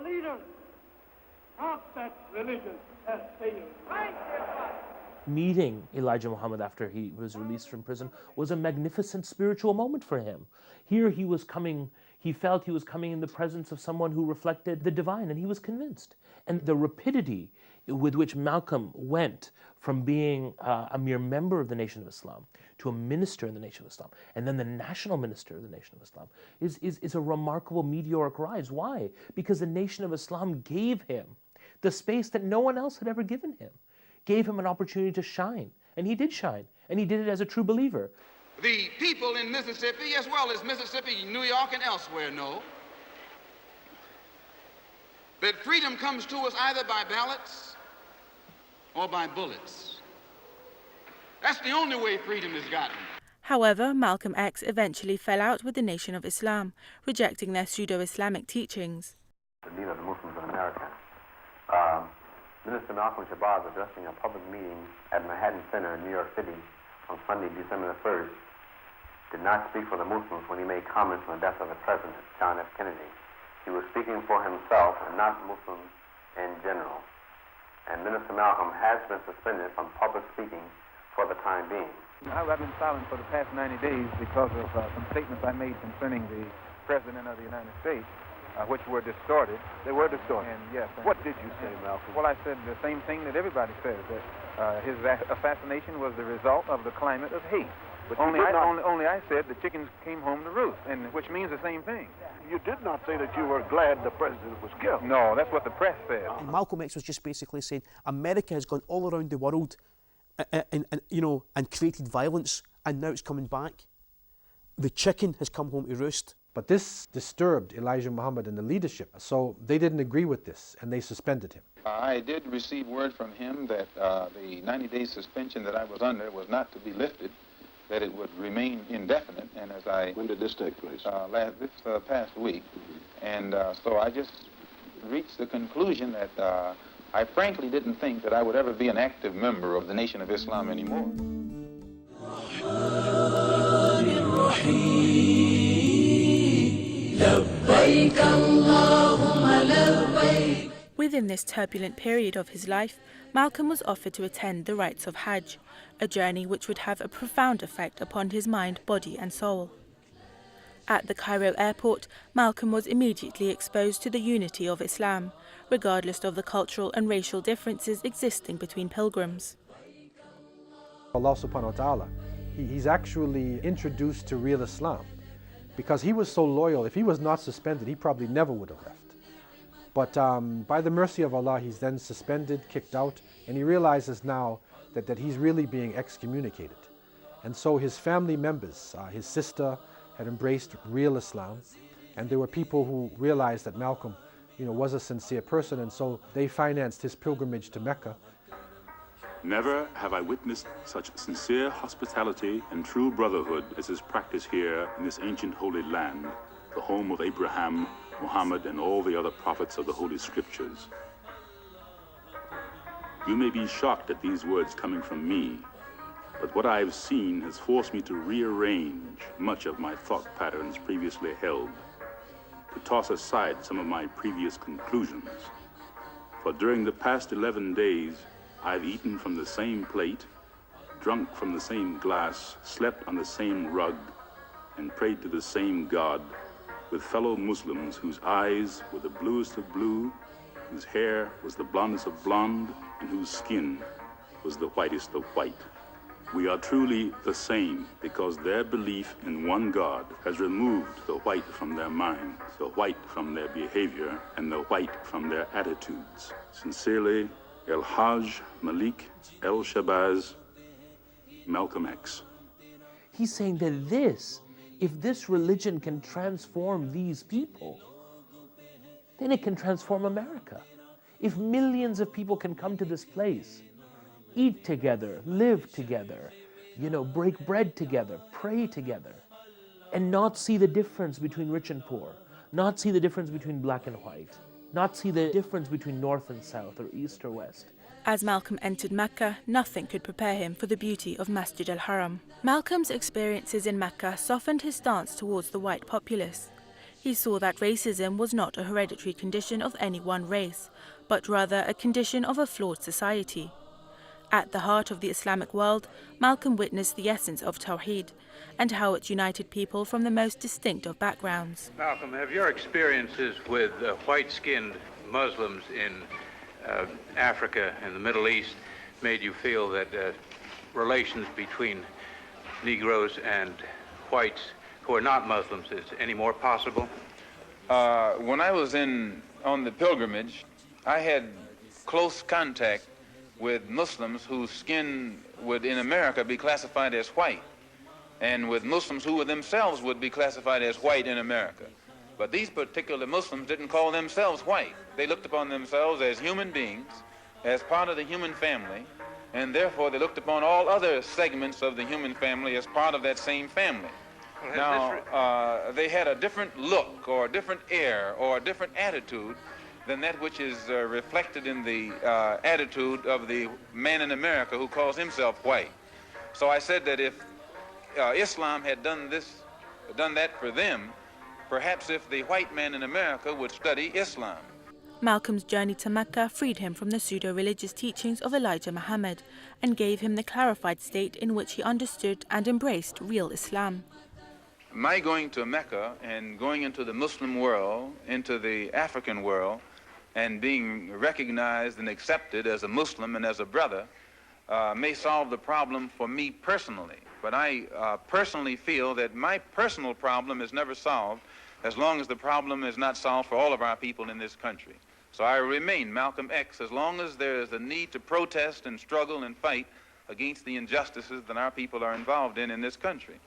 leaders, not that religion has failed. Meeting Elijah Muhammad after he was released from prison was a magnificent spiritual moment for him. Here he was coming, he felt he was coming in the presence of someone who reflected the divine, and he was convinced. And the rapidity with which Malcolm went from being a mere member of the Nation of Islam to a minister in the Nation of Islam, and then the national minister of the Nation of Islam, is a remarkable meteoric rise. Why? Because the Nation of Islam gave him the space that no one else had ever given him, gave him an opportunity to shine. And he did shine, and he did it as a true believer. The people in Mississippi, as well as Mississippi, New York, and elsewhere, know that freedom comes to us either by ballots or by bullets. That's the only way freedom is gotten. However, Malcolm X eventually fell out with the Nation of Islam, rejecting their pseudo-Islamic teachings. The leader of the Muslims in America, Minister Malcolm Shabazz, addressing a public meeting at Manhattan Center in New York City on Sunday, December the 1st, did not speak for the Muslims when he made comments on the death of the President, John F. Kennedy. He was speaking for himself and not Muslims in general. And Minister Malcolm has been suspended from public speaking for the time being. I've been silent for the past 90 days because of some statements I made concerning the President of the United States, which were distorted. They were distorted. And yes. What did you say, Malcolm? Well, I said the same thing that everybody says, that his assassination was the result of the climate of hate. But only I said the chickens came home to roost, and which means the same thing. You did not say that you were glad the president was killed. No, that's what the press said. And Malcolm X was just basically saying America has gone all around the world and created violence, and now it's coming back. The chicken has come home to roost. But this disturbed Elijah Muhammad and the leadership, so they didn't agree with this, and they suspended him. I did receive word from him that the 90-day suspension that I was under was not to be lifted, that it would remain indefinite. And as I... When did this take place? This past week. And so I just reached the conclusion that I frankly didn't think that I would ever be an active member of the Nation of Islam anymore. Within this turbulent period of his life, Malcolm was offered to attend the rites of Hajj, a journey which would have a profound effect upon his mind, body and soul. At the Cairo airport, Malcolm was immediately exposed to the unity of Islam, regardless of the cultural and racial differences existing between pilgrims. Allah subhanahu wa ta'ala, he's actually introduced to real Islam, because he was so loyal. If he was not suspended, he probably never would have left. But by the mercy of Allah, he's then suspended, kicked out, and he realizes now that he's really being excommunicated. And so his family members, his sister had embraced real Islam, and there were people who realized that Malcolm, was a sincere person, and so they financed his pilgrimage to Mecca. Never have I witnessed such sincere hospitality and true brotherhood as is practiced here in this ancient holy land, the home of Abraham, Muhammad, and all the other prophets of the Holy Scriptures. You may be shocked at these words coming from me, but what I have seen has forced me to rearrange much of my thought patterns previously held, to toss aside some of my previous conclusions. For during the past 11 days, I've eaten from the same plate, drunk from the same glass, slept on the same rug, and prayed to the same God, with fellow Muslims whose eyes were the bluest of blue, whose hair was the blondest of blonde, and whose skin was the whitest of white. We are truly the same because their belief in one God has removed the white from their minds, the white from their behavior, and the white from their attitudes. Sincerely, El Hajj Malik El Shabazz, Malcolm X. He's saying that if this religion can transform these people, then it can transform America. If millions of people can come to this place, eat together, live together, break bread together, pray together, and not see the difference between rich and poor, not see the difference between black and white, not see the difference between north and south or east or west. As Malcolm entered Mecca, nothing could prepare him for the beauty of Masjid al-Haram. Malcolm's experiences in Mecca softened his stance towards the white populace. He saw that racism was not a hereditary condition of any one race, but rather a condition of a flawed society. At the heart of the Islamic world, Malcolm witnessed the essence of Tawheed and how it united people from the most distinct of backgrounds. Malcolm, have your experiences with white-skinned Muslims in Africa and the Middle East made you feel that relations between Negroes and whites who are not Muslims is any more possible? When I was on the pilgrimage, I had close contact with Muslims whose skin would in America be classified as white, and with Muslims who themselves would be classified as white in America. But these particular Muslims didn't call themselves white. They looked upon themselves as human beings, as part of the human family, and therefore they looked upon all other segments of the human family as part of that same family. Now, they had a different look or a different air or a different attitude than that which is reflected in the attitude of the man in America who calls himself white. So I said that if Islam had done that for them, perhaps if the white man in America would study Islam. Malcolm's journey to Mecca freed him from the pseudo-religious teachings of Elijah Muhammad and gave him the clarified state in which he understood and embraced real Islam. My going to Mecca and going into the Muslim world, into the African world, and being recognized and accepted as a Muslim and as a brother may solve the problem for me personally. But I personally feel that my personal problem is never solved as long as the problem is not solved for all of our people in this country. So I remain Malcolm X as long as there is a need to protest and struggle and fight against the injustices that our people are involved in this country.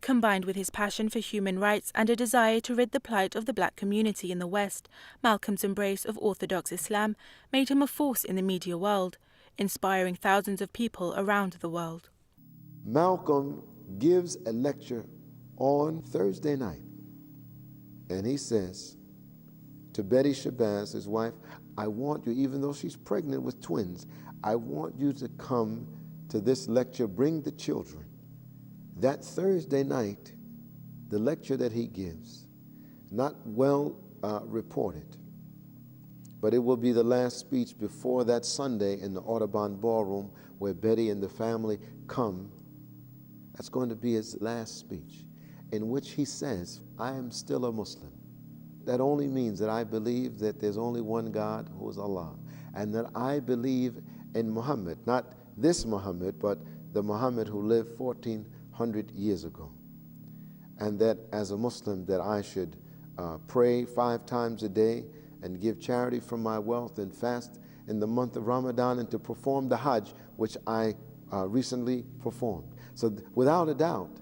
Combined with his passion for human rights and a desire to rid the plight of the black community in the West, Malcolm's embrace of Orthodox Islam made him a force in the media world, inspiring thousands of people around the world. Malcolm gives a lecture on Thursday night, and he says to Betty Shabazz, his wife, I want you, even though she's pregnant with twins, I want you to come to this lecture, bring the children. That Thursday night, the lecture that he gives, not well reported, but it will be the last speech before that Sunday in the Audubon Ballroom where Betty and the family come. That's going to be his last speech, in which he says, I am still a Muslim. That only means that I believe that there's only one God, who is Allah, and that I believe in Muhammad, not this Muhammad, but the Muhammad who lived 1400 years ago. And that as a Muslim that I should pray 5 times a day and give charity from my wealth and fast in the month of Ramadan and to perform the Hajj, which I recently performed. So without a doubt,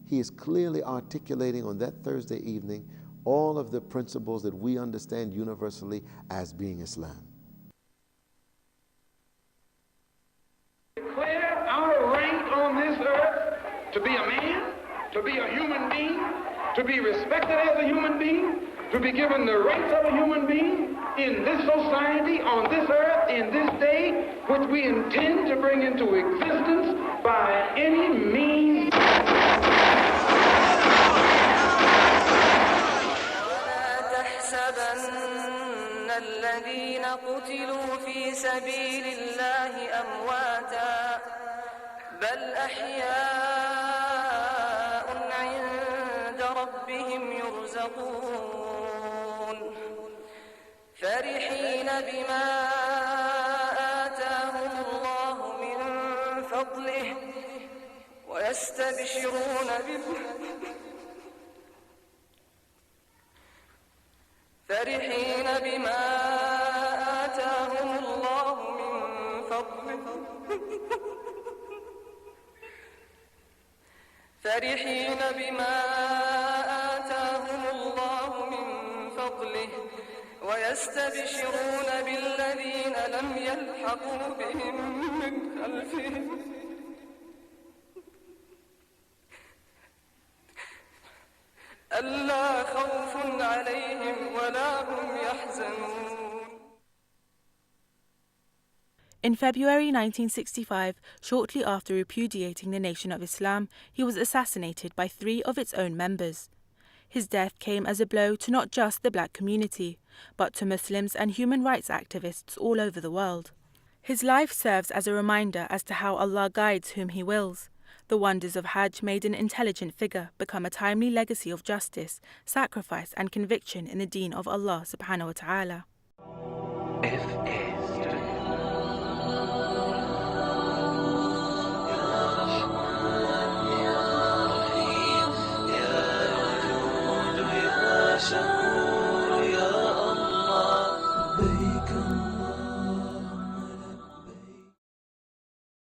he is clearly articulating on that Thursday evening all of the principles that we understand universally as being Islam. Declare our rank on this earth to be a man, to be a human being, to be respected as a human being, to be given the rights of a human being in this society, on this earth, in this day, which we intend to bring into existence by any means. الذين قتلوا في سبيل الله أمواتا بل أحياء عند ربهم يرزقون فرحين بما آتاهم الله من فضله ويستبشرون فرحين بما آتاهم الله من فضله فرحين بما آتاهم الله من فضله ويستبشرون بالذين لم يلحقوا بهم من خلفهم ألا خوف عليهم ولا هم يحزنون. In February 1965, shortly after repudiating the Nation of Islam, he was assassinated by 3 of its own members. His death came as a blow to not just the black community, but to Muslims and human rights activists all over the world. His life serves as a reminder as to how Allah guides whom He wills. The wonders of Hajj made an intelligent figure become a timely legacy of justice, sacrifice and conviction in the deen of Allah subhanahu wa ta'ala. FM